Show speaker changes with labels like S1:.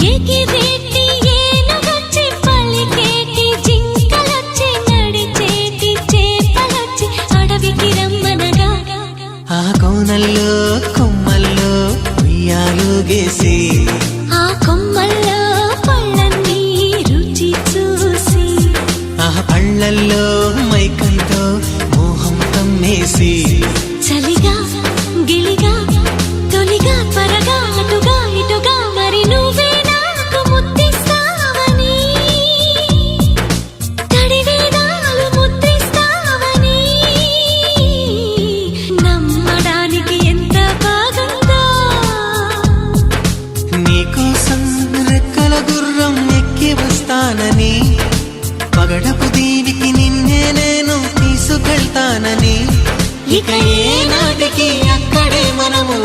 S1: ఎగిరేటి ఏనుగొచ్చి పలికేటి జింకలొచ్చి నడిచేటి చేపలొచ్చి అడవికి రమ్మనగా
S2: ఆ కోనల్లో కొమ్మల్లో ఉయ్యాలుగేసి
S1: ఆ కొమ్మల్లో పళ్ళన్నీ రుచి చూసి
S2: ఆ పళ్ళల్లో మైకంతో మోహం కమ్మేసి
S1: చలిగా గిలిగా తొలిగా త్వరగా అటుగా ఇటుగా మరి నువ్వే నాకు ముద్దిస్తావని తడివేదాలు ముద్రిస్తావని నమ్మడానికి ఎంత బాగుందో
S2: నీకోసం రెక్కల గుర్రం ఎక్కి వస్తానని పగడపు దీనికి నిన్నే నేను తీసుకెళ్తానని ఇక ఏ నాటికి అక్కడే మనము